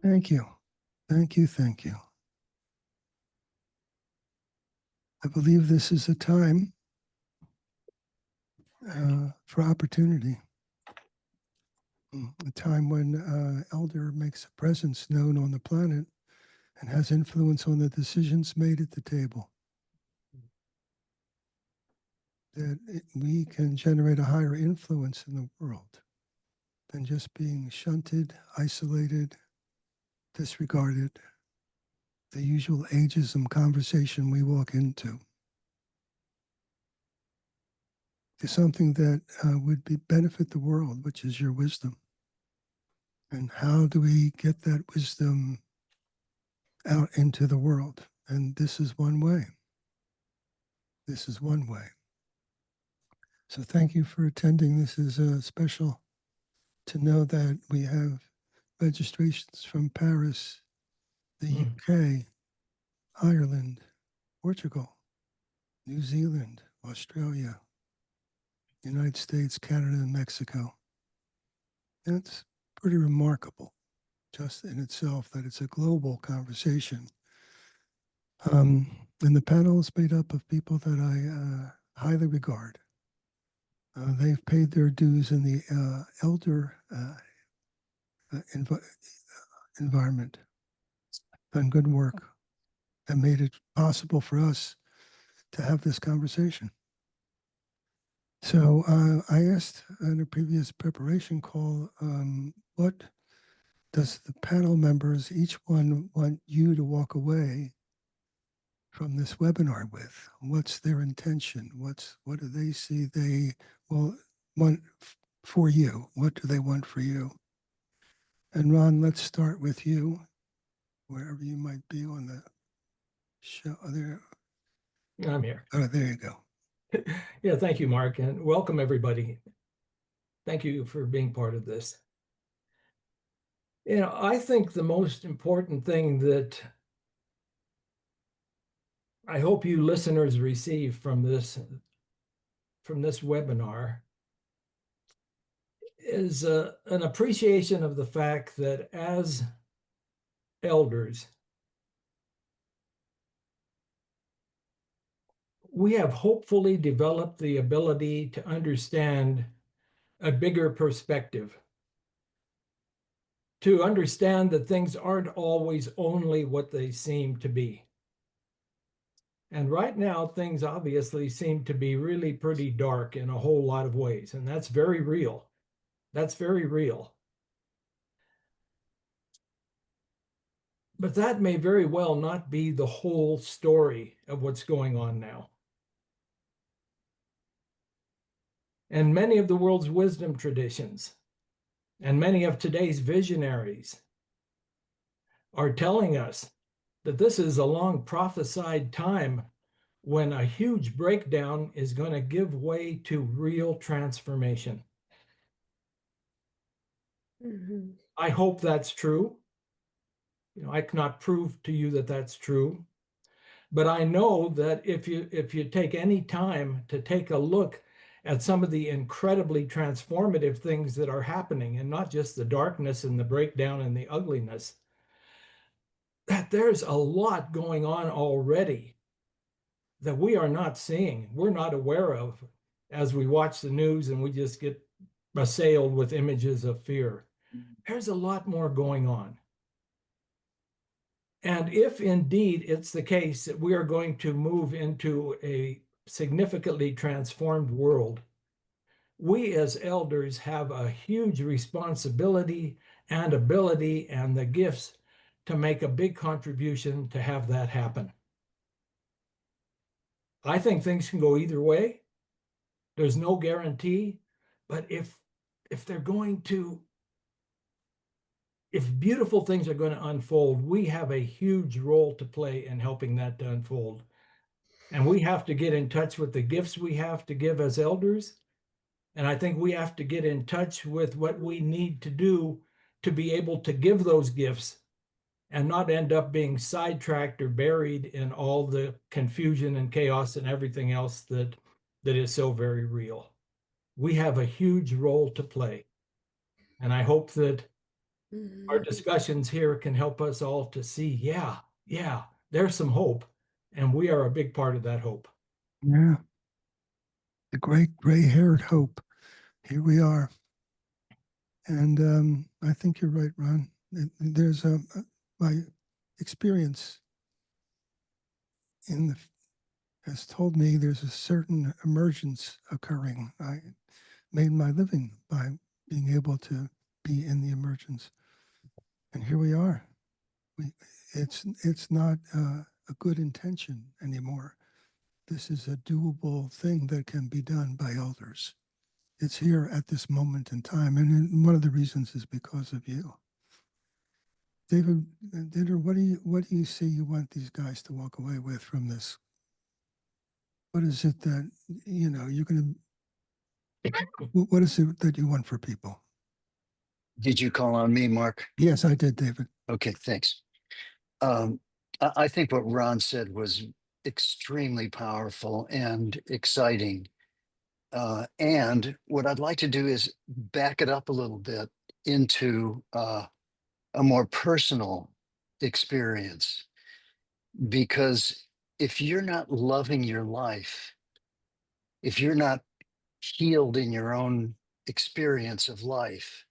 Thank you. Thank you. Thank you. I believe this is a time for opportunity. A time when elder makes a presence known on the planet and has influence on the decisions made at the table. That we can generate a higher influence in the world than just being shunted, isolated, disregarded, the usual ageism conversation we walk into. There's something that would benefit the world, which is your wisdom. And how do we get that wisdom out into the world? And this is one way. This is one way. So thank you for attending. This is special to know that we have registrations from Paris, the UK, Ireland, Portugal, New Zealand, Australia, United States, Canada, and Mexico. That's pretty remarkable just in itself that it's a global conversation. And the panel is made up of people that I highly regard. They've paid their dues in the elder environment, done good work, and made it possible for us to have this conversation. So I asked in a previous preparation call, what does the panel members, each one, want you to walk away from this webinar with? What's their intention? What do they see they want for you? What do they want for you? And Ron, let's start with you, wherever you might be on the show. There, I'm here. Oh, there you go. Yeah, thank you, Mark, and welcome everybody. Thank you for being part of this. I think the most important thing that I hope you listeners receive from this webinar is an appreciation of the fact that as elders, we have hopefully developed the ability to understand a bigger perspective, to understand that things aren't always only what they seem to be. And right now, things obviously seem to be really pretty dark in a whole lot of ways, and that's very real. That's very real. But that may very well not be the whole story of what's going on now. And many of the world's wisdom traditions and many of today's visionaries are telling us that this is a long prophesied time when a huge breakdown is going to give way to real transformation. Mm-hmm. I hope that's true. I cannot prove to you that that's true, but I know that if you take any time to take a look at some of the incredibly transformative things that are happening, and not just the darkness and the breakdown and the ugliness, that there's a lot going on already that we are not seeing, we're not aware of as we watch the news and we just get assailed with images of fear. There's a lot more going on. And if indeed it's the case that we are going to move into a significantly transformed world, we as elders have a huge responsibility and ability and the gifts to make a big contribution to have that happen. I think things can go either way. There's no guarantee, but if they're going to, if beautiful things are going to unfold, we have a huge role to play in helping that to unfold. And we have to get in touch with the gifts we have to give as elders. And I think we have to get in touch with what we need to do to be able to give those gifts and not end up being sidetracked or buried in all the confusion and chaos and everything else that is so very real. We have a huge role to play. And I hope that our discussions here can help us all to see, yeah, there's some hope, and we are a big part of that hope. Yeah. The great gray-haired hope. Here we are. And I think you're right, Ron. There's my experience in the has told me there's a certain emergence occurring. I made my living by being able to be in the emergence, and here we are. It's not a good intention anymore. This is a doable thing that can be done by elders. It's here at this moment in time, and one of the reasons is because of you. David, Dinder, what do you see you want these guys to walk away with from this? What is it that you're going to? What is it that you want for people? Did you call on me, Mark? Yes, I did, David. Okay, thanks. I think what Ron said was extremely powerful and exciting. And what I'd like to do is back it up a little bit into a more personal experience. Because if you're not loving your life, if you're not healed in your own experience of life,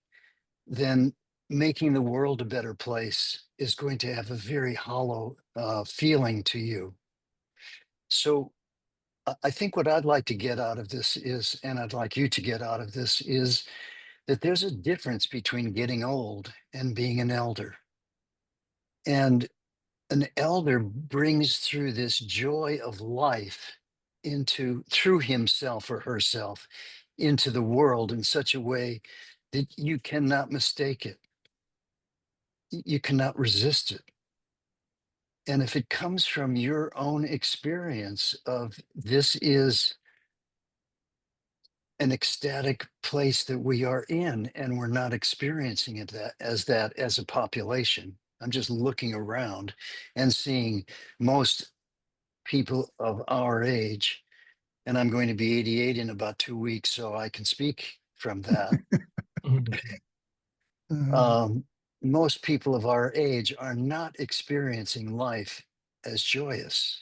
then making the world a better place is going to have a very hollow feeling to you. So I think what I'd like to get out of this is, and I'd like you to get out of this, is that there's a difference between getting old and being an elder. And an elder brings through this joy of life through himself or herself into the world in such a way that you cannot mistake it. You cannot resist it. And if it comes from your own experience of this is an ecstatic place that we are in, and we're not experiencing it as a population. I'm just looking around and seeing most people of our age, and I'm going to be 88 in about 2 weeks, so I can speak from that. Most people of our age are not experiencing life as joyous.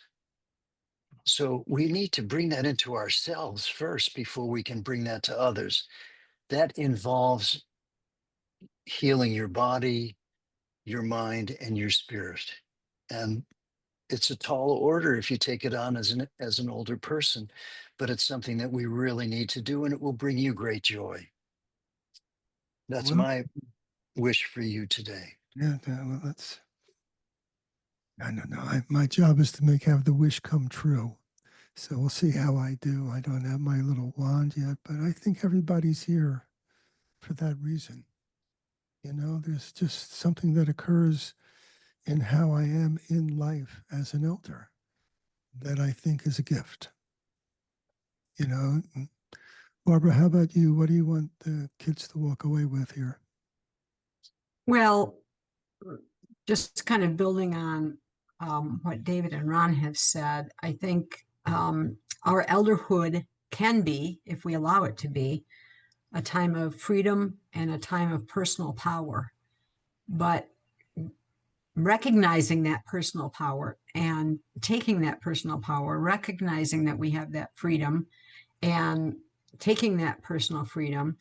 So we need to bring that into ourselves first before we can bring that to others. That involves healing your body, your mind, and your spirit. And it's a tall order if you take it on as an older person, but it's something that we really need to do, and it will bring you great joy. That's Well, my wish for you today. Yeah, well, I don't know. My job is to have the wish come true. So we'll see how I do. I don't have my little wand yet, but I think everybody's here for that reason. There's just something that occurs in how I am in life as an elder that I think is a gift. Barbara, how about you? What do you want the kids to walk away with here? Well, just kind of building on what David and Ron have said, I think our elderhood can be, if we allow it to be, a time of freedom and a time of personal power. But recognizing that personal power and taking that personal power, recognizing that we have that freedom and taking that personal freedom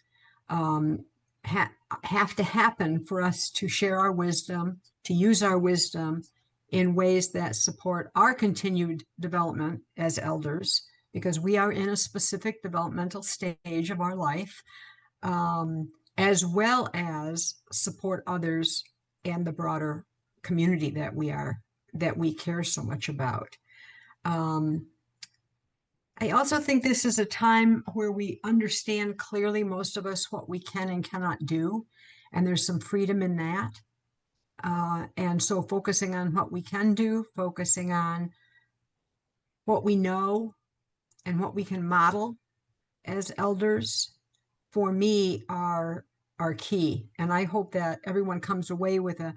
have to happen for us to share our wisdom, to use our wisdom in ways that support our continued development as elders, because we are in a specific developmental stage of our life, as well as support others and the broader community that we care so much about. I also think this is a time where we understand clearly, most of us, what we can and cannot do, and there's some freedom in that. And so focusing on what we can do, focusing on what we know and what we can model as elders, for me, are key. And I hope that everyone comes away with a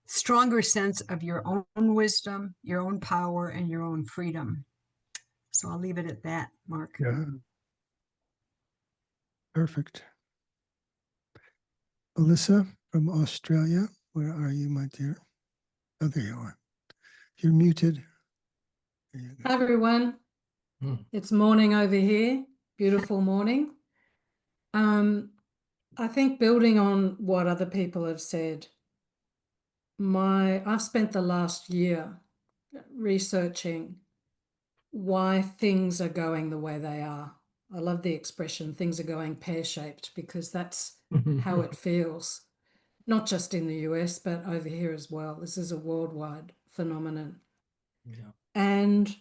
stronger sense of your own wisdom, your own power, and your own freedom. So I'll leave it at that, Mark. Yeah. Perfect. Alyssa, from Australia. Where are you, my dear? Oh, there you are. You're muted. There you go. Hi everyone. Hmm. It's morning over here. Beautiful morning. I think building on what other people have said, I've spent the last year researching why things are going the way they are. I love the expression things are going pear-shaped because that's how it feels, not just in the US, but over here as well. This is a worldwide phenomenon. Yeah. And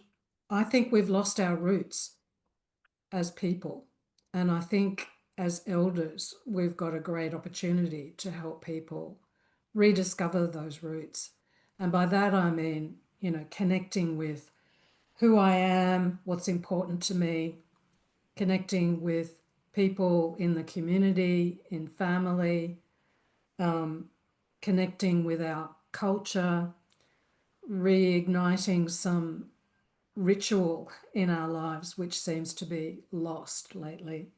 I think we've lost our roots as people. And I think as elders, we've got a great opportunity to help people rediscover those roots. And by that, I mean, connecting with who I am, what's important to me, connecting with people in the community, in family, connecting with our culture, reigniting some ritual in our lives, which seems to be lost lately.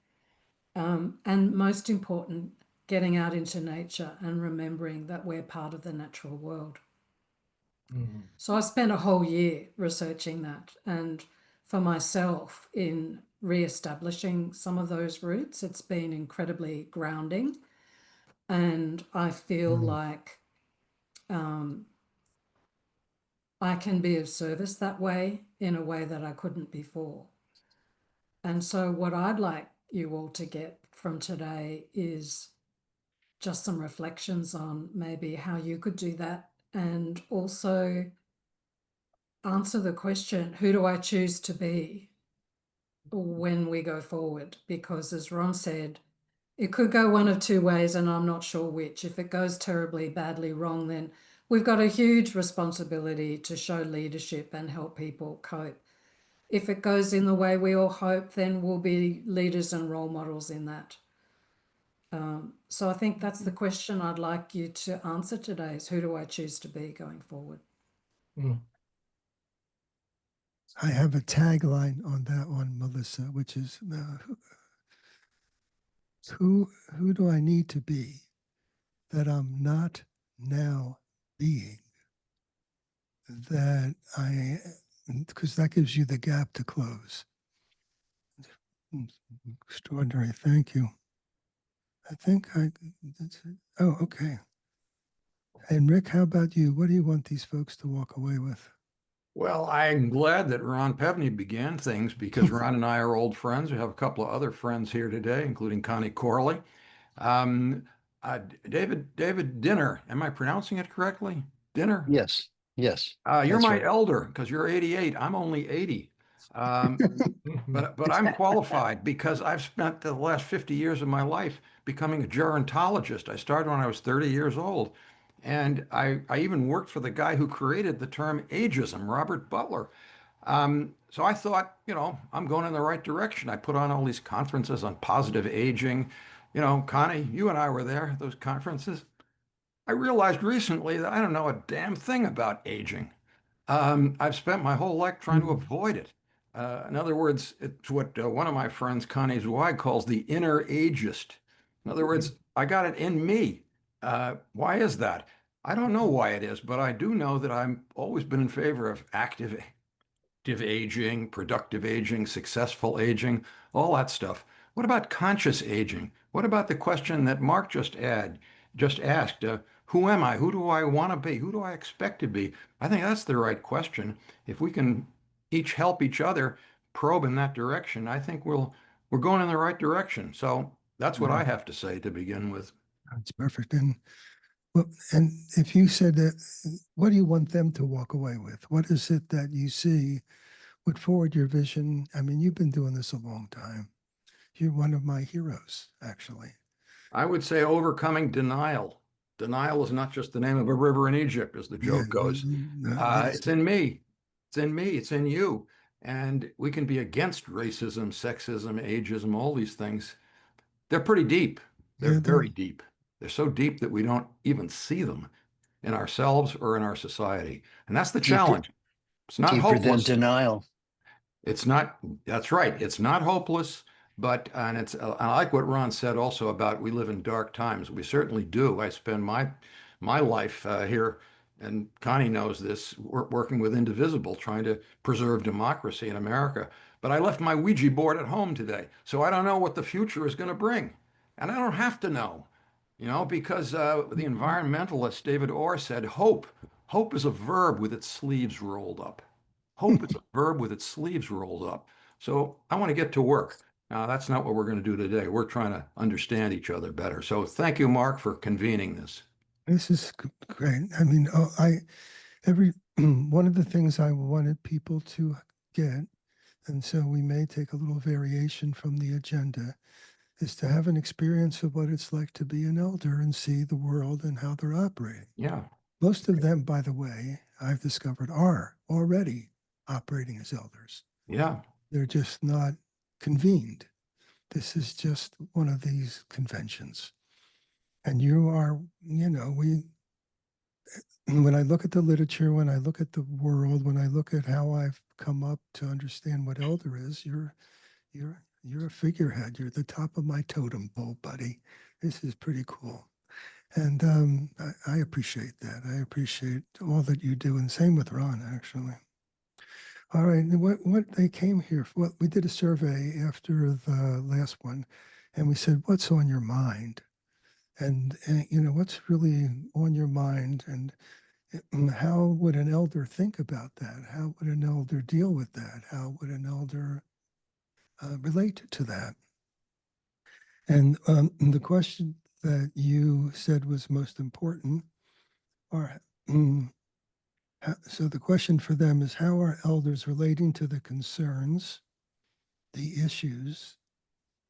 And most important, getting out into nature and remembering that we're part of the natural world. Mhm. So I spent a whole year researching that, and for myself in re-establishing some of those roots, it's been incredibly grounding. And I feel like I can be of service that way in a way that I couldn't before. And so what I'd like you all to get from today is just some reflections on maybe how you could do that, and also answer the question, who do I choose to be when we go forward? Because as Ron said, it could go one of two ways and I'm not sure which. If it goes terribly badly wrong, then we've got a huge responsibility to show leadership and help people cope. If it goes in the way we all hope, then we'll be leaders and role models in that. So I think that's the question I'd like you to answer today is, who do I choose to be going forward? Mm. I have a tagline on that one, Melissa, which is who do I need to be that I'm not now being? That because that gives you the gap to close. Extraordinary. Thank you. I think that's it. Oh, okay. And Rick, how about you? What do you want these folks to walk away with? Well, I'm glad that Ron Pevney began things because Ron and I are old friends. We have a couple of other friends here today, including Connie Corley. Um, David Dinner, am I pronouncing it correctly? Dinner? Yes. Yes. You're That's my right. elder because you're 88. I'm only 80. But I'm qualified because I've spent the last 50 years of my life becoming a gerontologist. I started when I was 30 years old. And I even worked for the guy who created the term ageism, Robert Butler. So I thought, I'm going in the right direction. I put on all these conferences on positive aging. Connie, you and I were there, those conferences. I realized recently that I don't know a damn thing about aging. I've spent my whole life trying to avoid it. In other words, it's what one of my friends, Connie Zweig, calls the inner ageist. In other words, I got it in me. Why is that? I don't know why it is, but I do know that I've always been in favor of active aging, productive aging, successful aging, all that stuff. What about conscious aging? What about the question that Mark just asked? Who am I? Who do I want to be? Who do I expect to be? I think that's the right question. If we can each help each other probe in that direction, I think we're going in the right direction. So that's what I have to say to begin with. That's perfect. And well, and if you said that, what do you want them to walk away with? What is it that you see would forward your vision? I mean, you've been doing this a long time. You're one of my heroes, actually. I would say overcoming denial. Denial is not just the name of a river in Egypt, as the joke goes. It's in me. It's in me. It's in you. And we can be against racism, sexism, ageism, all these things. They're pretty deep. They're very deep. They're so deep that we don't even see them in ourselves or in our society. And that's the challenge. It's not Deeper than hopeless. denial. It's not, that's right. It's not hopeless, But, and it's, I like what Ron said also about we live in dark times. We certainly do. I spend my life here, and Connie knows this, working with Indivisible, trying to preserve democracy in America. But I left my Ouija board at home today, so I don't know what the future is going to bring. And I don't have to know, because the environmentalist David Orr said, hope. Hope is a verb with its sleeves rolled up. Hope is a verb with its sleeves rolled up. So I want to get to work. Now, that's not what we're going to do today. We're trying to understand each other better. So thank you, Mark, for convening this. This is great. I mean, every one of the things I wanted people to get, and so we may take a little variation from the agenda, is to have an experience of what it's like to be an elder and see the world and how they're operating. Yeah. Most of them, by the way, I've discovered are already operating as elders. Yeah. They're just not convened. This is just one of these conventions. And you are, when I look at the literature, when I look at the world, when I look at how I've come up to understand what elder is, you're a figurehead. You're the top of my totem pole, buddy. This is pretty cool. And I appreciate that. I appreciate all that you do, and same with Ron, actually. All right, and what they came here for? Well, we did a survey after the last one, and we said, "What's on your mind?" And what's really on your mind, and how would an elder think about that? How would an elder deal with that? How would an elder relate to that? And the question that you said was most important are. So the question for them is, how are elders relating to the concerns, the issues,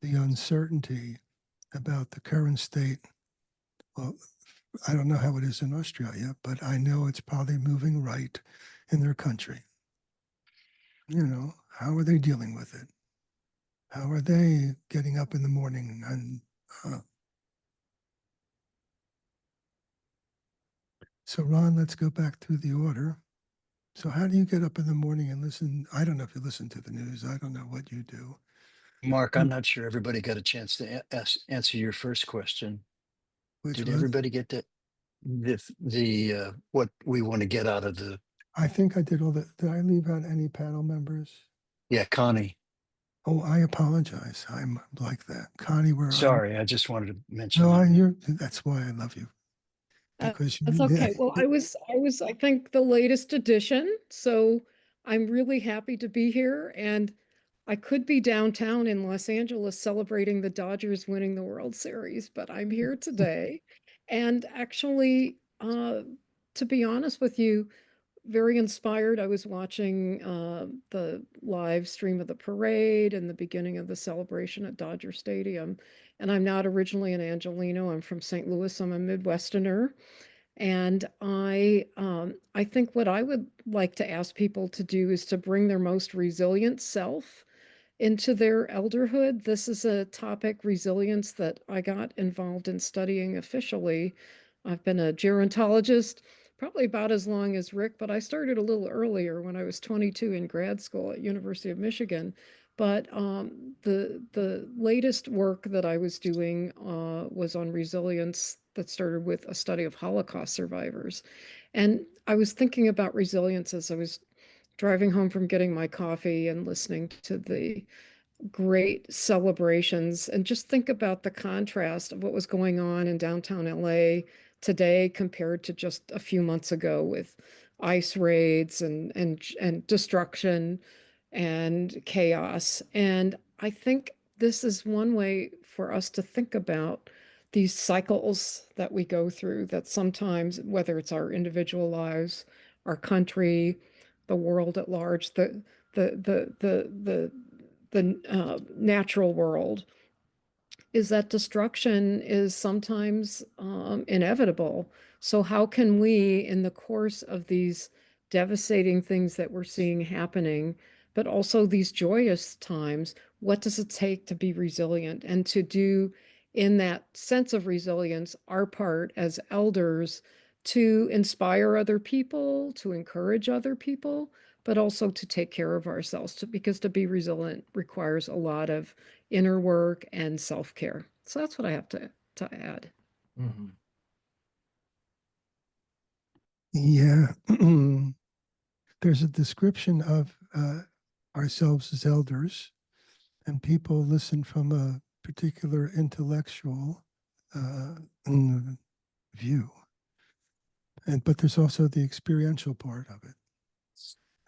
the uncertainty about the current state? Well, I don't know how it is in Australia, but I know it's probably moving right in their country. How are they dealing with it? How are they getting up in the morning and so Ron, let's go back through the order. So how do you get up in the morning and listen? I don't know if you listen to the news. I don't know what you do. Mark, I'm not sure everybody got a chance to answer your first question. Which Did was, everybody get the what we want to get out of the? I think I did all that. Did I leave out any panel members? Yeah, Connie. Oh, I apologize. I'm like that. Connie, where are you? Sorry, I just wanted to mention No, that. that's why I love you. Uh, Because That's okay. Well, I was, I think, the latest edition, so I'm really happy to be here. And I could be downtown in Los Angeles celebrating the Dodgers winning the World Series, but I'm here today. And actually, to be honest with you, very inspired. I was watching the live stream of the parade and the beginning of the celebration at Dodger Stadium. And I'm not originally an Angelino. I'm from St. Louis. I'm a Midwesterner. And I think what I would like to ask people to do is to bring their most resilient self into their elderhood. This is a topic, resilience, that I got involved in studying officially. I've been a gerontologist probably about as long as Rick, but I started a little earlier when I was 22 in grad school at University of Michigan. But the latest work that I was doing was on resilience that started with a study of Holocaust survivors. And I was thinking about resilience as I was driving home from getting my coffee and listening to the great celebrations, and just think about the contrast of what was going on in downtown LA today compared to just a few months ago with ICE raids and destruction and chaos. And I think this is one way for us to think about these cycles that we go through, that sometimes, whether it's our individual lives, our country, the world at large, the natural world, is that destruction is sometimes inevitable. So how can we, in the course of these devastating things that we're seeing happening, but also these joyous times, what does it take to be resilient and to do, in that sense of resilience, our part as elders to inspire other people, to encourage other people, but also to take care of ourselves because to be resilient requires a lot of inner work and self-care. So that's what I have to add. Mhm. Yeah. There's a description of ourselves as elders, and people listen from a particular intellectual view. But there's also the experiential part of it.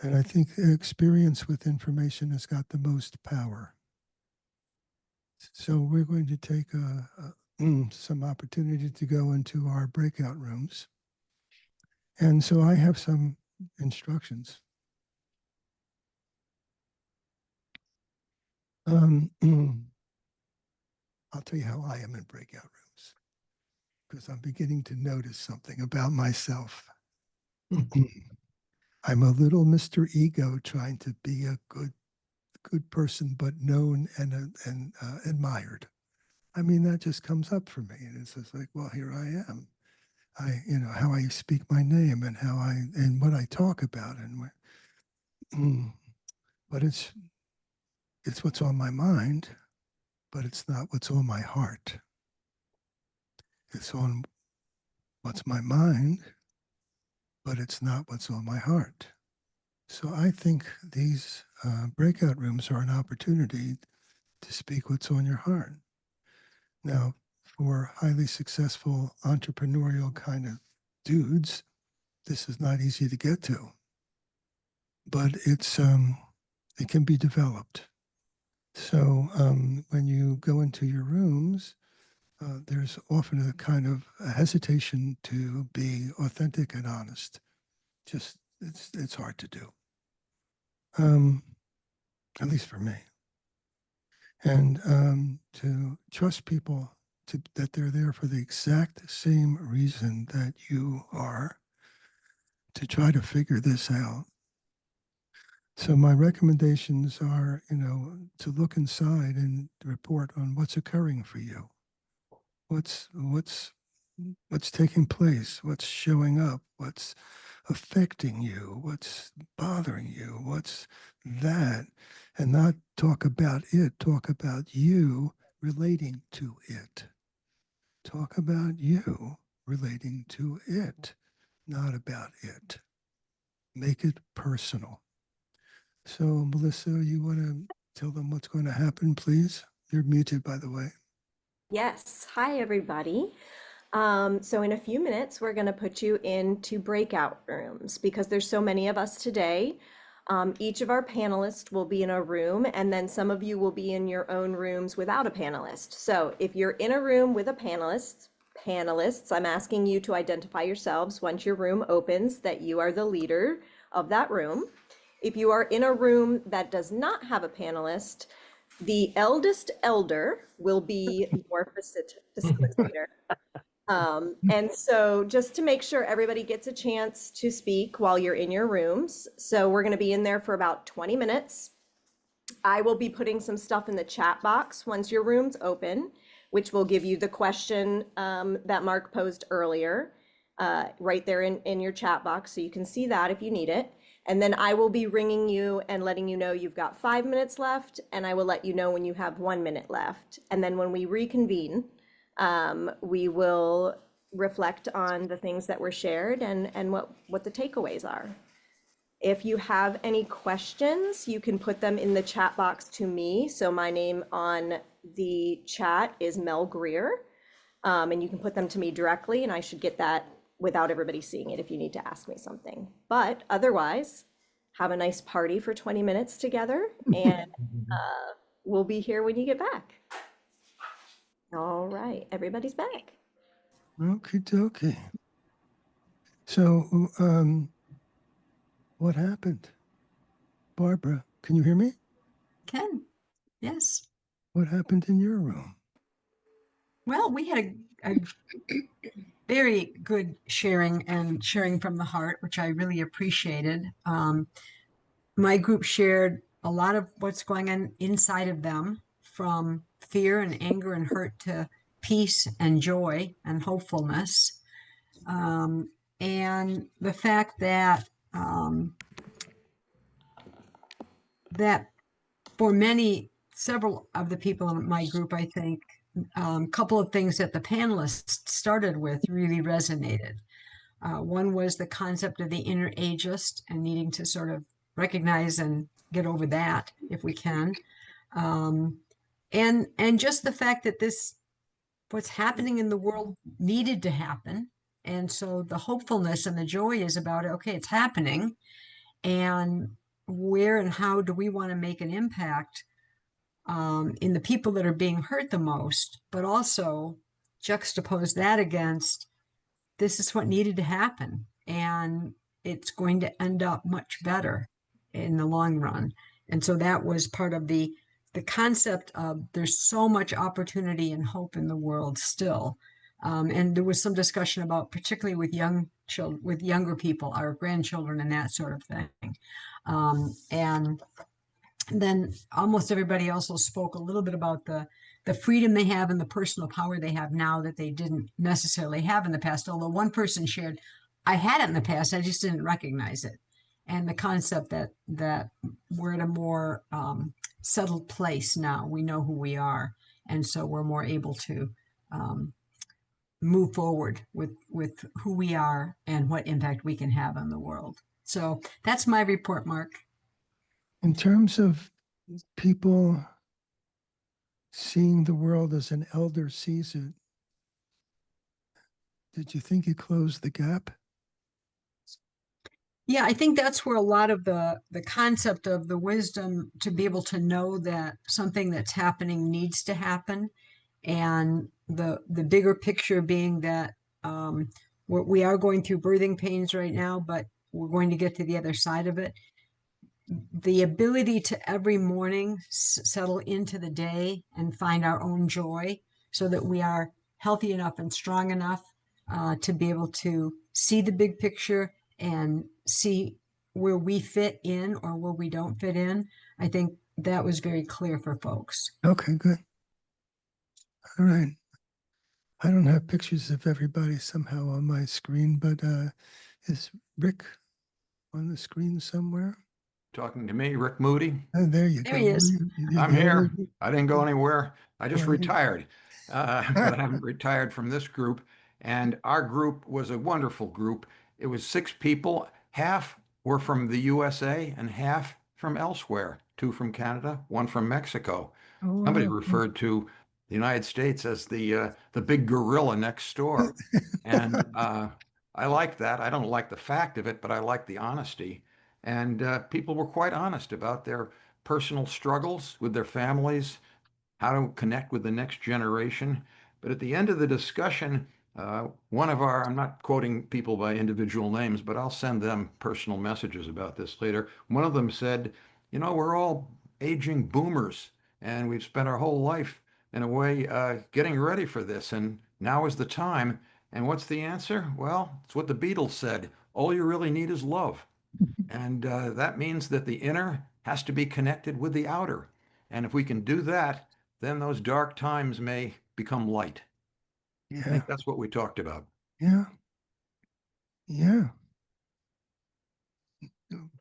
And I think experience with information has got the most power. So we're going to take some opportunity to go into our breakout rooms. And so I have some instructions. I'll tell you how I am in breakout rooms, because I'm beginning to notice something about myself. I'm a little Mr. Ego trying to be a good person, but known and admired. I mean, that just comes up for me, and it's just like, well, here I am. How I speak my name and and what I talk about, but it's what's on my mind, but it's not what's on my heart. It's on what's my mind, but it's not what's on my heart. So I think these breakout rooms are an opportunity to speak what's on your heart. Now, for highly successful entrepreneurial kind of dudes, this is not easy to get to, but it can be developed. So when you go into your rooms, there's often a kind of a hesitation to be authentic and honest. Just it's hard to do, at least for me. And to trust people that they're there for the exact same reason that you are, to try to figure this out. So my recommendations are, to look inside and report on what's occurring for you. What's taking place, what's showing up, what's affecting you, what's bothering you, what's that, and not talk about it, talk about you relating to it. Talk about you relating to it, not about it. Make it personal. So, Melissa, you want to tell them what's going to happen, please? You're muted, by the way. Yes. Hi, everybody. So in a few minutes, we're going to put you into breakout rooms because there's so many of us today. Each of our panelists will be in a room, and then some of you will be in your own rooms without a panelist. So if you're in a room with a panelists, I'm asking you to identify yourselves once your room opens that you are the leader of that room. If you are in a room that does not have a panelist, the eldest elder will be your facilitator. And so just to make sure everybody gets a chance to speak while you're in your rooms. So we're going to be in there for about 20 minutes. I will be putting some stuff in the chat box once your room's open, which will give you the question that Mark posed earlier right there in your chat box. So you can see that if you need it. And then I will be ringing you and letting you know you've got 5 minutes left, and I will let you know when you have 1 minute left. And then when we reconvene, we will reflect on the things that were shared and what the takeaways are. If you have any questions, you can put them in the chat box to me. So my name on the chat is Mel Greer, and you can put them to me directly, and I should get that without everybody seeing it if you need to ask me something. But otherwise, have a nice party for 20 minutes together, and we'll be here when you get back. All right, everybody's back. Okie dokie. So, what happened? Barbara, can you hear me? Ken, yes. What happened in your room? Well, we had a very good sharing and sharing from the heart, which I really appreciated. My group shared a lot of what's going on inside of them, from fear and anger and hurt to peace and joy and hopefulness. And the fact that that for several of the people in my group, I think, a couple of things that the panelists started with really resonated. One was the concept of the inner ageist and needing to sort of recognize and get over that if we can. And just the fact that what's happening in the world needed to happen. And so the hopefulness and the joy is about, okay, it's happening. And where and how do we want to make an impact in the people that are being hurt the most, but also juxtapose that against this is what needed to happen. And it's going to end up much better in the long run. And so that was part of the concept of there's so much opportunity and hope in the world still. And there was some discussion about, particularly with with younger people, our grandchildren and that sort of thing. And then almost everybody also spoke a little bit about the freedom they have and the personal power they have now that they didn't necessarily have in the past. Although one person shared, I had it in the past, I just didn't recognize it. And the concept that we're at a more settled place now. We know who we are. And so we're more able to move forward with who we are and what impact we can have on the world. So that's my report, Mark. In terms of people seeing the world as an elder sees it, did you think you closed the gap? Yeah, I think that's where a lot of the concept of the wisdom to be able to know that something that's happening needs to happen, and the bigger picture being that we are going through birthing pains right now, but we're going to get to the other side of it. The ability to every morning settle into the day and find our own joy so that we are healthy enough and strong enough to be able to see the big picture and see where we fit in or where we don't fit in. I think that was very clear for folks. Okay, good. All right. I don't have pictures of everybody somehow on my screen, but is Rick on the screen somewhere? Talking to me, Rick Moody. There you There go. he is. I'm here. I didn't go anywhere. I just Right. retired, but I haven't retired from this group. And our group was a wonderful group. It was 6 people. Half were from the USA and half from elsewhere. 2 from Canada, 1 from Mexico. Oh, Somebody wow. referred to the United States as the big gorilla next door. And I like that. I don't like the fact of it, but I like the honesty. And people were quite honest about their personal struggles with their families, how to connect with the next generation. But at the end of the discussion, one of I'm not quoting people by individual names, but I'll send them personal messages about this later. One of them said, you know, we're all aging boomers and we've spent our whole life in a way getting ready for this. And now is the time. And what's the answer? Well, it's what the Beatles said. All you really need is love. And that means that the inner has to be connected with the outer. And if we can do that, then those dark times may become light. I Yeah, think that's what we talked about. yeah, yeah.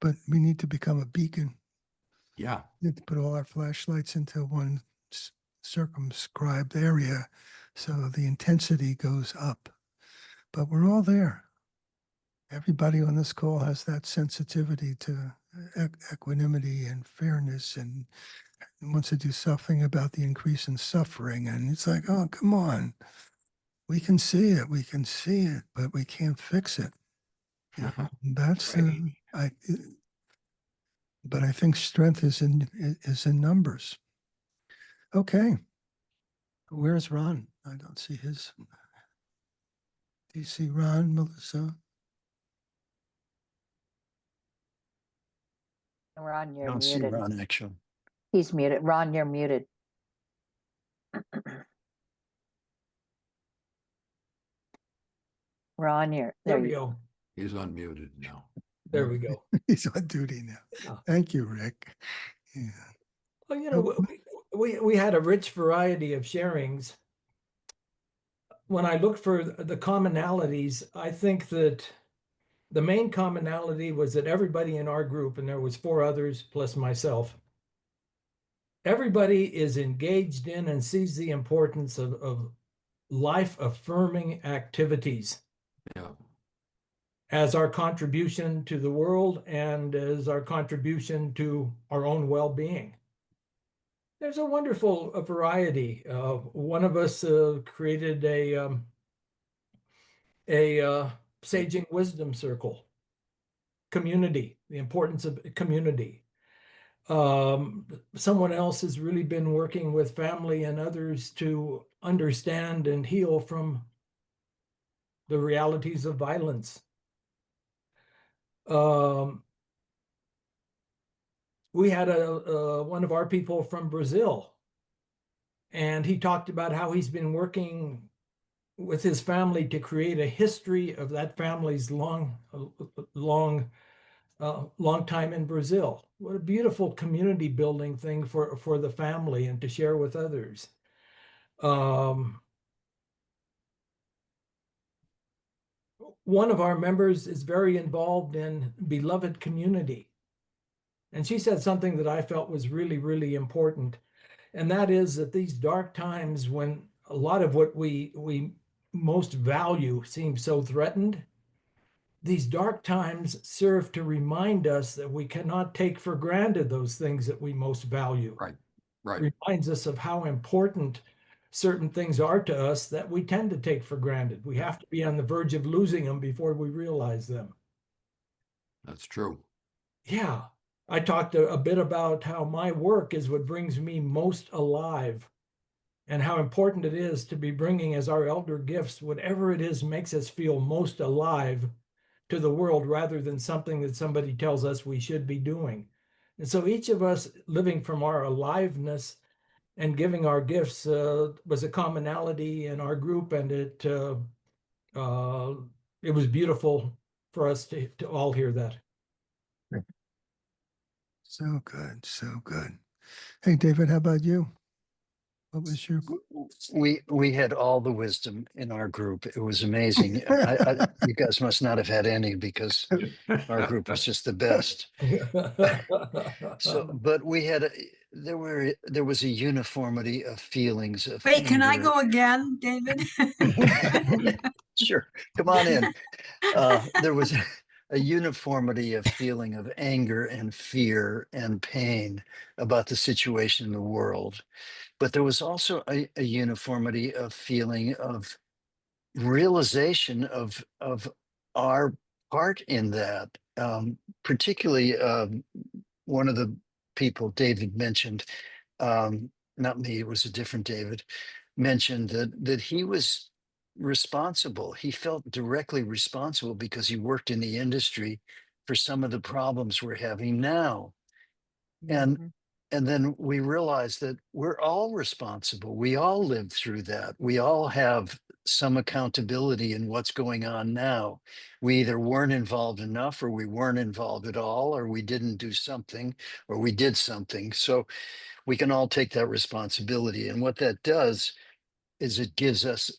But we need to become a beacon. Yeah. We need to put all our flashlights into one circumscribed area so the intensity goes up. But we're all there. Everybody on this call has that sensitivity to equanimity and fairness and wants to do something about the increase in suffering. And it's like, oh, come on. We can see it, but we can't fix it. That's Right. but I think strength is in numbers. Okay. Where's Ron? I don't see his. Do you see Ron, Melissa? Ron, I you're don't see muted. Ron, actually. He's muted. Ron, you're muted. Ron, There there we you go. He's unmuted now. There we go. He's on duty now. Yeah. Thank you, Rick. Yeah. Well, you know, we had a rich variety of sharings. When I looked for the commonalities, I think that the main commonality was that everybody in our group, and there was 4 others plus myself, everybody is engaged in and sees the importance of life affirming activities Yeah. as our contribution to the world and as our contribution to our own well-being. There's a wonderful variety. One of us created a Saging Wisdom Circle community, the importance of community. Someone else has really been working with family and others to understand and heal from the realities of violence. We had one of our people from Brazil, and he talked about how he's been working with his family to create a history of that family's long time in Brazil. What a beautiful community building thing for the family and to share with others. One of our members is very involved in Beloved Community. And she said something that I felt was really, really important. And that is that these dark times when a lot of what we most value seems so threatened, these dark times serve to remind us that we cannot take for granted those things that we most value. Right. Right. Reminds us of how important certain things are to us that we tend to take for granted. We have to be on the verge of losing them before we realize them. That's true. Yeah. I talked a bit about how my work is what brings me most alive and how important it is to be bringing as our elder gifts, whatever it is makes us feel most alive to the world rather than something that somebody tells us we should be doing. And so each of us living from our aliveness and giving our gifts was a commonality in our group, and it was beautiful for us to all hear that. So good, so good. Hey, David, how about you? What was your? We had all the wisdom in our group. It was amazing. You guys must not have had any because our group was just the best. So, but we had there was a uniformity of feelings of Wait, can I anger. go again, David? Sure, come on in. There was a uniformity of feeling of anger and fear and pain about the situation in the world. But there was also a uniformity of feeling of realization of our part in that. Particularly one of the people David mentioned, not me, it was a different David, mentioned that he was responsible. He felt directly responsible because he worked in the industry for some of the problems we're having now. And then we realized that we're all responsible. We all lived through that. We all have some accountability in what's going on now. We either weren't involved enough, or we weren't involved at all, or we didn't do something, or we did something. So we can all take that responsibility. And what that does is it gives us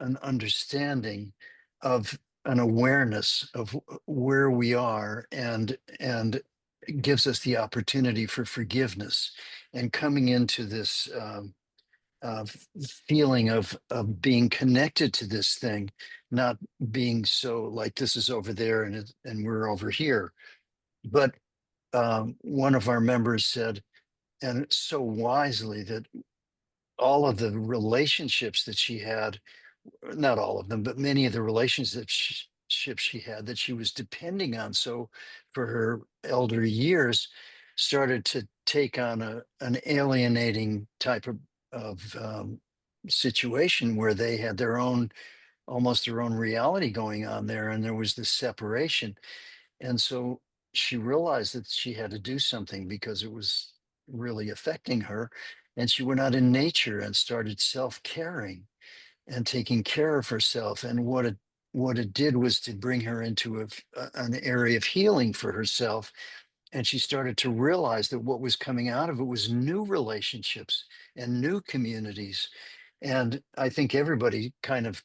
an understanding of an awareness of where we are, and gives us the opportunity for forgiveness and coming into this feeling of being connected to this thing, not being so like this is over there and we're over here. But one of our members said, and so wisely, that all of the relationships that she had, not all of them, but many of the relationships she had that she was depending on so for her elder years started to take on an alienating type of situation where they had almost their own reality going on there, and there was this separation. And so she realized that she had to do something because it was really affecting her, and she went out in nature and started self-caring and taking care of herself. And what it did was to bring her into an area of healing for herself. And she started to realize that what was coming out of it was new relationships and new communities. And I think everybody kind of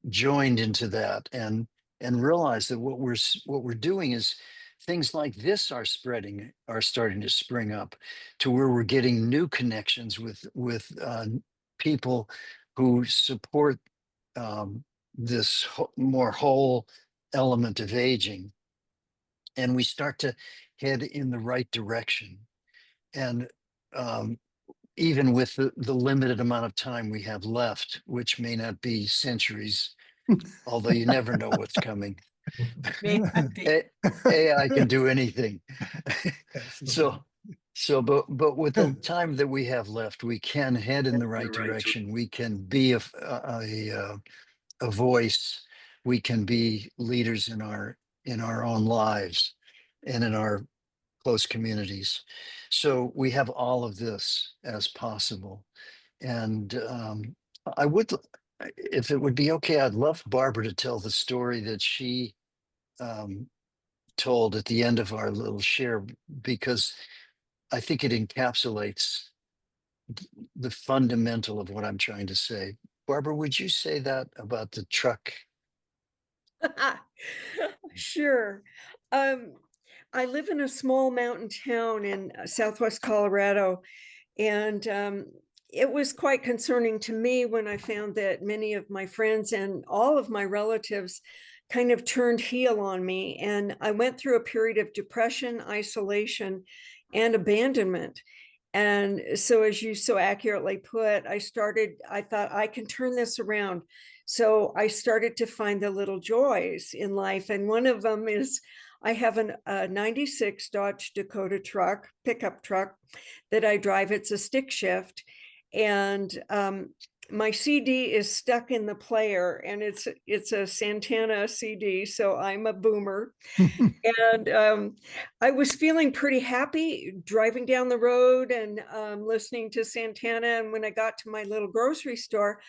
joined into that and realized that what we're doing is things like this are starting to spring up, to where we're getting new connections with people who support this more whole element of aging, and we start to head in the right direction. And um, even with the limited amount of time we have left, which may not be centuries, although you never know what's coming. AI can do anything. But with the time that we have left, we can head in the right direction. We can be a voice. We can be leaders in our own lives and in our close communities. So we have all of this as possible. And I would, if it would be okay, I'd love Barbara to tell the story that she told at the end of our little share, because I think it encapsulates the fundamental of what I'm trying to say. Barbara, would you say that about the truck? Sure. I live in a small mountain town in Southwest Colorado, and it was quite concerning to me when I found that many of my friends and all of my relatives kind of turned heel on me. And I went through a period of depression, isolation, and abandonment. And so, as you so accurately put, I thought I can turn this around. So I started to find the little joys in life. And one of them is I have a 96 Dodge Dakota pickup truck that I drive. It's a stick shift. And my CD is stuck in the player, and it's a Santana CD. So I'm a boomer. And I was feeling pretty happy driving down the road and listening to Santana. And when I got to my little grocery store,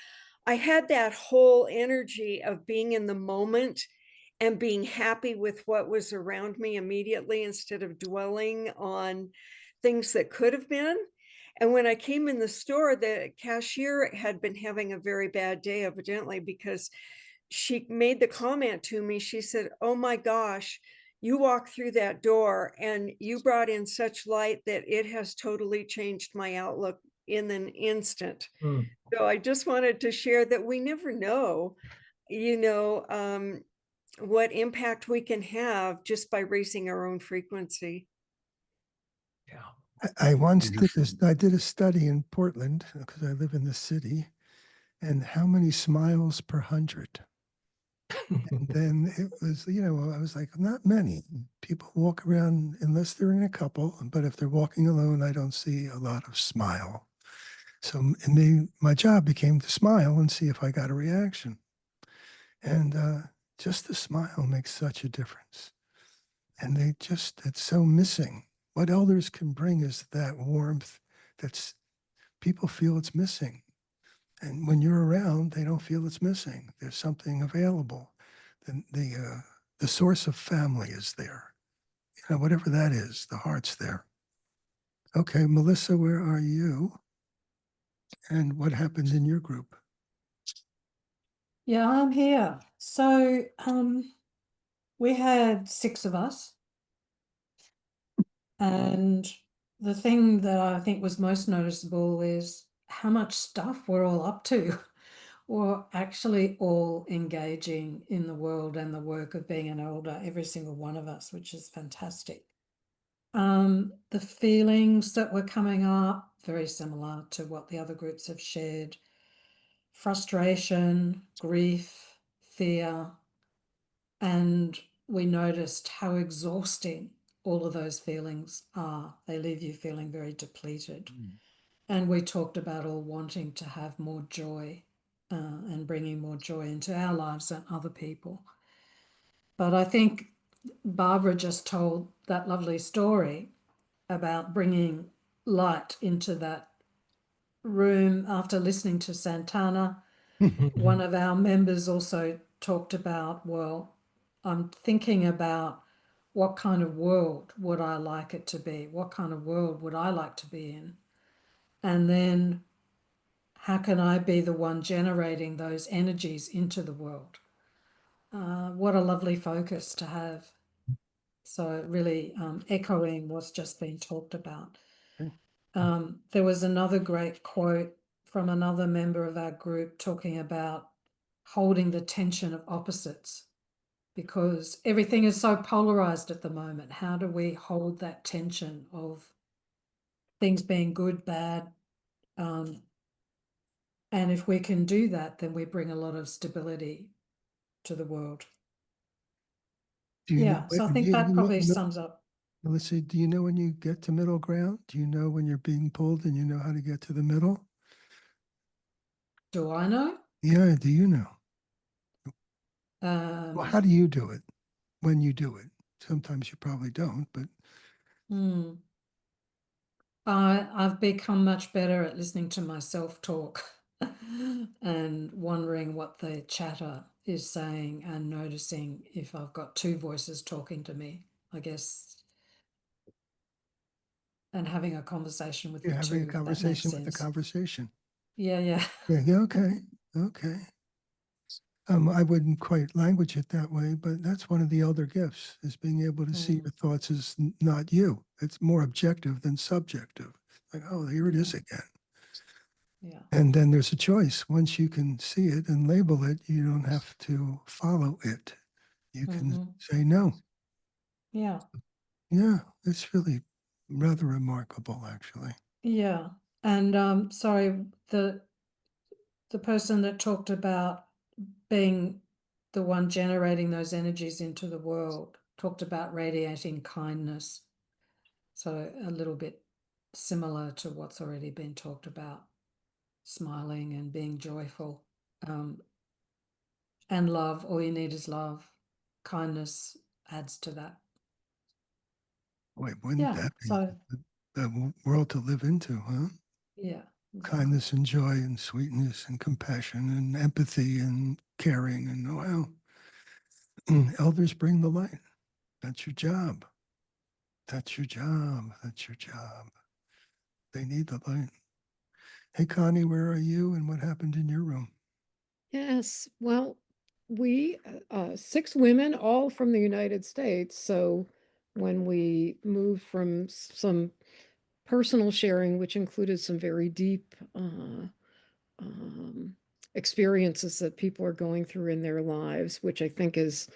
I had that whole energy of being in the moment and being happy with what was around me immediately, instead of dwelling on things that could have been. And when I came in the store, the cashier had been having a very bad day, evidently, because she made the comment to me. She said, "Oh my gosh, you walked through that door and you brought in such light that it has totally changed my outlook in an instant." Hmm. So I just wanted to share that we never know, what impact we can have just by raising our own frequency. Yeah. I once did Beautiful. this. I did a study in Portland because I live in the city, and how many smiles per 100. And then it was, I was like, not many. People walk around unless they're in a couple, but if they're walking alone, I don't see a lot of smile. So my job became to smile and see if I got a reaction. And just the smile makes such a difference. And it's so missing. What elders can bring is that warmth people feel it's missing. And when you're around, they don't feel it's missing. There's something available. The source of family is there. Whatever that is, the heart's there. Okay, Melissa, where are you? And what happened in your group? Yeah, I'm here. So we had 6 of us. And the thing that I think was most noticeable is how much stuff we're all up to. We're actually all engaging in the world and the work of being an elder, every single one of us, which is fantastic. The feelings that were coming up, very similar to what the other groups have shared: frustration, grief, fear, and we noticed how exhausting all of those feelings are. They leave you feeling very depleted. And we talked about all wanting to have more joy and bringing more joy into our lives and other people. But I think Barbara just told that lovely story about bringing light into that room after listening to Santana. One of our members also talked about, well, I'm thinking about what kind of world would I like it to be? What kind of world would I like to be in? And then how can I be the one generating those energies into the world? What a lovely focus to have. So really echoing what's just been talked about. Okay. There was another great quote from another member of our group talking about holding the tension of opposites, because everything is so polarized at the moment. How do we hold that tension of things being good, bad? And if we can do that, then we bring a lot of stability to the world. Do you know Yeah, so I when- think do you that probably know- sums up. Let's see, do you know when you get to middle ground? Do you know when you're being pulled and you know how to get to the middle? Do I know? Yeah, do you know? Um, Well, how do you do it when you do it? Sometimes you probably don't, but hmm. I've become much better at listening to myself talk and wondering what the chatter is saying and noticing if I've got two voices talking to me, I guess, and having a conversation with you're the having a two, if that makes conversation with the sense. conversation. Yeah, yeah. Yeah, okay, okay. I wouldn't quite language it that way, but that's one of the elder gifts, is being able to see Mm. your thoughts as not you. It's more objective than subjective. Like, oh, here it is again. Yeah. And then there's a choice. Once you can see it and label it, you don't have to follow it. You can Mhm. say no. Yeah. Yeah, it's really rather remarkable, actually. Yeah. And sorry, the person that talked about being the one generating those energies into the world talked about radiating kindness. So a little bit similar to what's already been talked about, smiling and being joyful. And love, all you need is love. Kindness adds to that. Boy, wouldn't Yeah. that be So the world to live into, huh? yeah. Exactly. Kindness and joy and sweetness and compassion and empathy and caring and wow. Elders bring the light. That's your job. That's your job. That's your job. They need the light. Hey, Connie, where are you and what happened in your room? Yes, well, we, 6 women, all from the United States. So when we moved from some personal sharing, which included some very deep experiences that people are going through in their lives, which I think is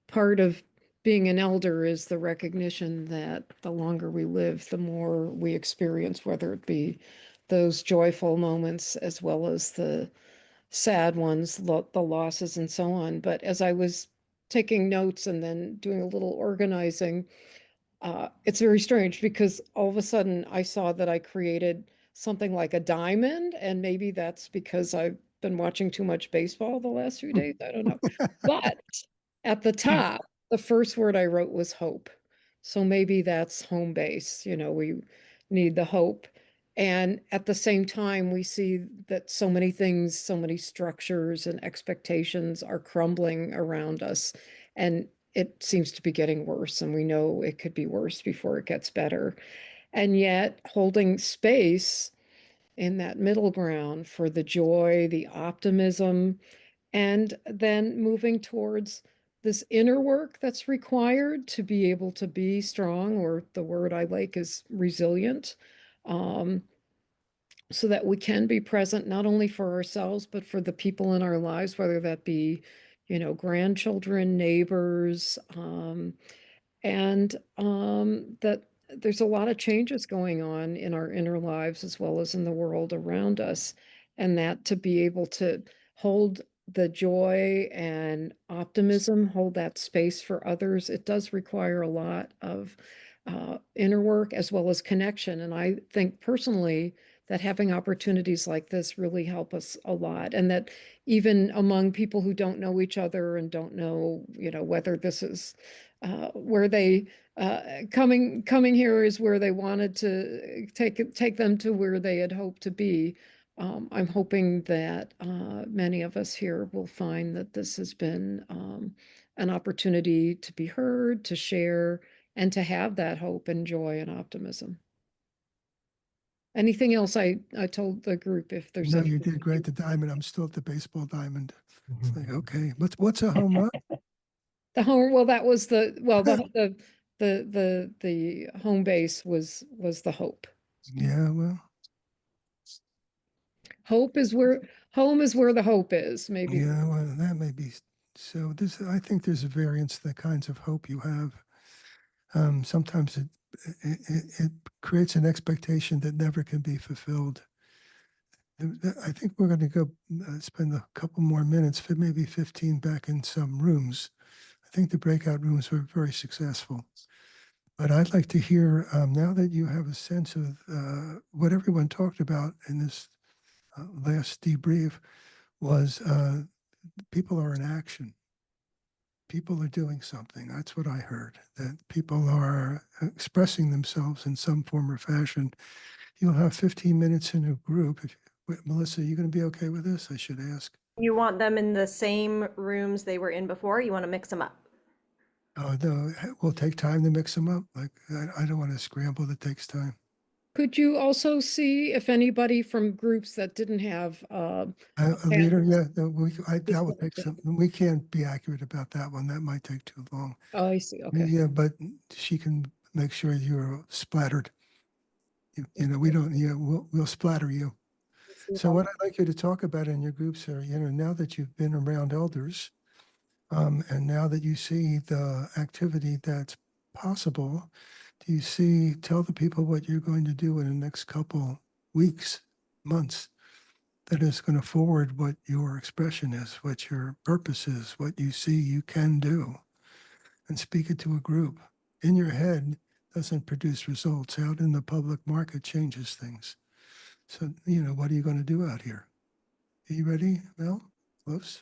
part of being an elder, is the recognition that the longer we live, the more we experience, whether it be those joyful moments as well as the sad ones, the losses and so on. But as I was taking notes and then doing a little organizing, it's very strange because all of a sudden I saw that I created something like a diamond, and maybe that's because I've been watching too much baseball the last few days. I don't know. But at the top, the first word I wrote was hope. So maybe that's home base. We need the hope. And at the same time, we see that so many things, so many structures and expectations are crumbling around us. And it seems to be getting worse. And we know it could be worse before it gets better. And yet, holding space in that middle ground for the joy, the optimism, and then moving towards this inner work that's required to be able to be strong, or the word I like is resilient, so that we can be present not only for ourselves, but for the people in our lives, whether that be, grandchildren, neighbors, and that there's a lot of changes going on in our inner lives as well as in the world around us. And that to be able to hold the joy and optimism, hold that space for others, it does require a lot of inner work as well as connection. And I think personally that having opportunities like this really help us a lot. And that even among people who don't know each other and don't know, whether this is where they coming here is where they wanted to take them to where they had hoped to be. I'm hoping that many of us here will find that this has been an opportunity to be heard, to share, and to have that hope and joy and optimism. Anything else I told the group, if there's No, you anything did great. The diamond. I'm still at the baseball diamond. It's like, okay, what's a home run? The home, well, that was the the home base was the hope. Yeah, well, Home is where the hope is, maybe. yeah, well, that may be. So this, I think there's a variance to the kinds of hope you have. Sometimes it creates an expectation that never can be fulfilled. I think we're going to go spend a couple more minutes, maybe 15, back in some rooms. I think the breakout rooms were very successful. But I'd like to hear, now that you have a sense of what everyone talked about in this last debrief, was people are in action. People are doing something. That's what I heard, that people are expressing themselves in some form or fashion. You'll have 15 minutes in a group. Melissa, you going to be okay with this? I should ask. You want them in the same rooms they were in before? You want to mix them up? Oh, no, we'll take time to mix them up. Like, I don't want to scramble. That takes time. Could you also see if anybody from groups that didn't have A leader, panels? yeah, that will take some, we can't be accurate about that one. That might take too long. Oh, I see. Okay. Yeah, but she can make sure you're splattered. You know, we don't, we'll splatter you. So what I'd like you to talk about in your groups are, now that you've been around elders, and now that you see the activity that's possible, do you tell the people what you're going to do in the next couple weeks, months, that is going to forward what your expression is, what your purpose is, what you see you can do, and speak it to a group. In your head doesn't produce results. Out in the public market changes things. So, what are you going to do out here? Are you ready, Mel? Close?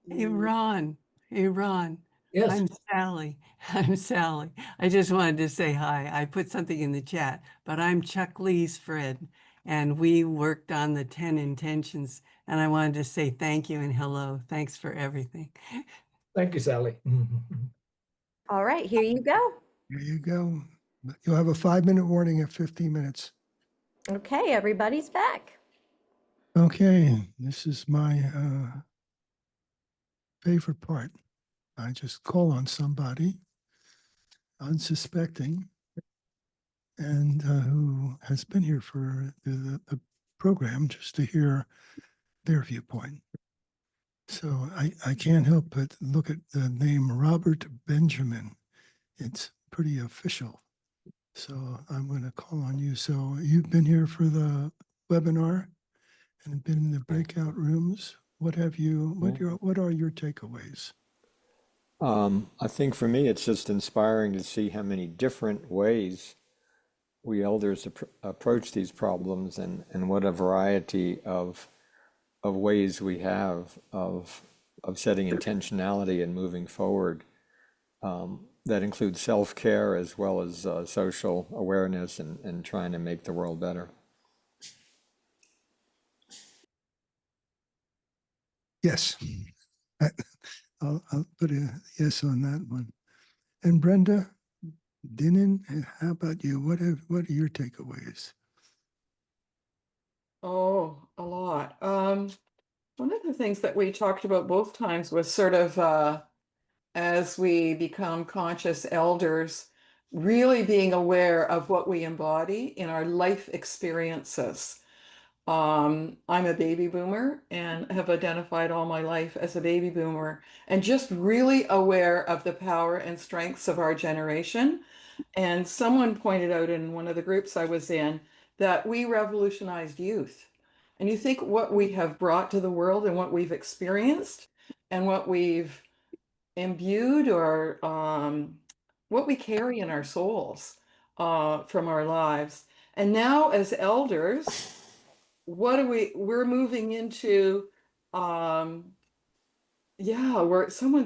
Hey, Ron. Hey, Ron. Yes. I'm Sally. I'm Sally. I just wanted to say hi. I put something in the chat, but I'm Chuck Lee's friend, and we worked on the 10 intentions, and I wanted to say thank you and hello. Thanks for everything. Thank you, Sally. All right, here you go. Here you go. You'll have a 5-minute warning at 15 minutes. Okay, everybody's back. Okay, this is my favorite part. I just call on somebody unsuspecting and who has been here for the program, just to hear their viewpoint. So I can't help but look at the name Robert Benjamin. It's pretty official. So I'm going to call on you. So you've been here for the webinar and been in the breakout rooms. What are your takeaways? I think for me, it's just inspiring to see how many different ways we elders approach these problems, and what a variety of ways we have of setting intentionality and moving forward. That includes self-care as well as social awareness and trying to make the world better. Yes. I'll put a yes on that one. And Brenda Dinnan, how about you? What are your takeaways? Oh, a lot. One of the things that we talked about both times was sort of as we become conscious elders, really being aware of what we embody in our life experiences. I'm a baby boomer and have identified all my life as a baby boomer, and just really aware of the power and strengths of our generation. And someone pointed out in one of the groups I was in that we revolutionized youth. And you think what we have brought to the world and what we've experienced and what we've imbued, or what we carry in our souls from our lives. And now as elders, we're moving into, someone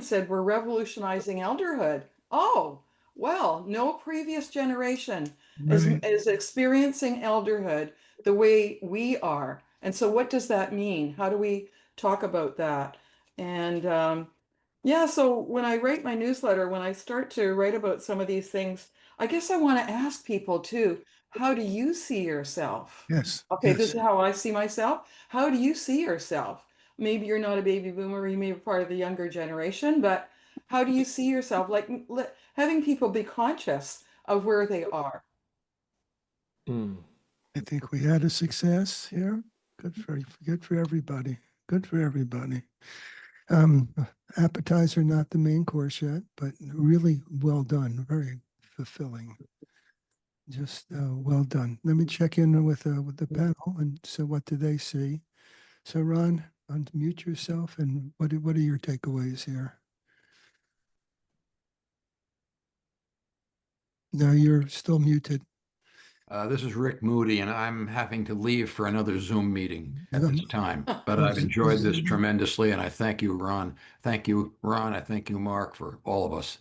said we're revolutionizing elderhood. Oh, well, no previous generation is experiencing elderhood the way we are. And so what does that mean? How do we talk about that? And so when I write my newsletter, when I start to write about some of these things, I guess I want to ask people too, how do you see yourself? Yes. Okay, yes. This is how I see myself. How do you see yourself? Maybe you're not a baby boomer, you may be part of the younger generation, but how do you see yourself? Like having people be conscious of where they are. Mm. I think we had a success here. Good for everybody. Good for everybody. Appetizer, not the main course yet, but really well done. Very fulfilling. Just well done. Let me check in with the panel and so what do they see? So Ron, unmute yourself and what are your takeaways here? No, you're still muted. This is Rick Moody, and I'm having to leave for another Zoom meeting at this time. But I've enjoyed this tremendously, and I thank you, Ron. Thank you, Ron. I thank you, Mark, for all of us.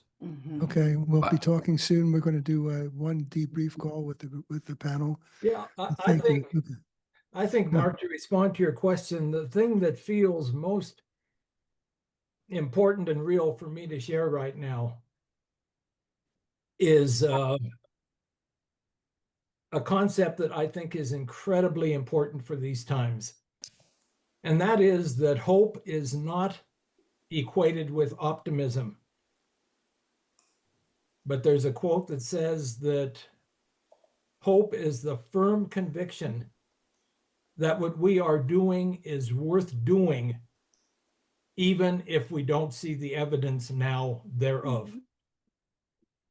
Okay, we'll Bye. be talking soon. We're going to do one debrief call with the panel. Yeah, I Thank you. think, I think, Mark, to respond to your question, the thing that feels most important and real for me to share right now is a concept that I think is incredibly important for these times. And that is that hope is not equated with optimism. But there's a quote that says that hope is the firm conviction that what we are doing is worth doing, even if we don't see the evidence now thereof.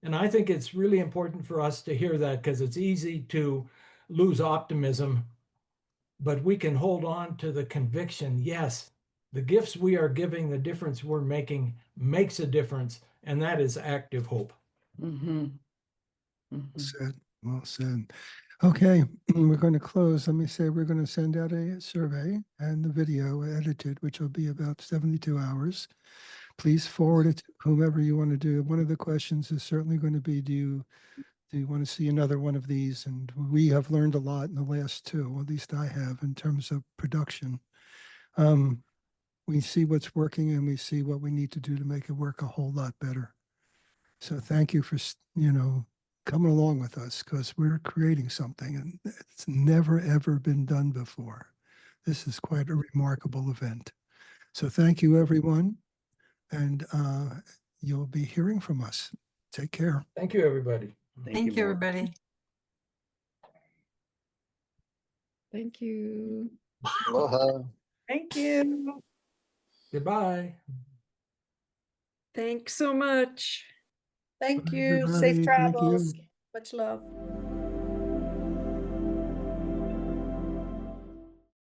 And I think it's really important for us to hear that because it's easy to lose optimism, but we can hold on to the conviction, yes, the gifts we are giving, the difference we're making makes a difference, and that is active hope. Said, well said. Okay, we're going to close. Let me say we're going to send out a survey and the video edited, which will be about 72 hours. Please forward it to whomever you want to do. One of the questions is certainly going to be, do you want to see another one of these? And we have learned a lot in the last two, at least I have, in terms of production. We see what's working and we see what we need to do to make it work a whole lot better. So thank you for, coming along with us because we're creating something and it's never, ever been done before. This is quite a remarkable event. So thank you, everyone. And you'll be hearing from us. Take care. Thank you, everybody. Thank you, everybody. Thank you. Aloha. Thank you. Goodbye. Thanks so much. Thank Bye, you. everybody. Safe Thank travels. you. Much love.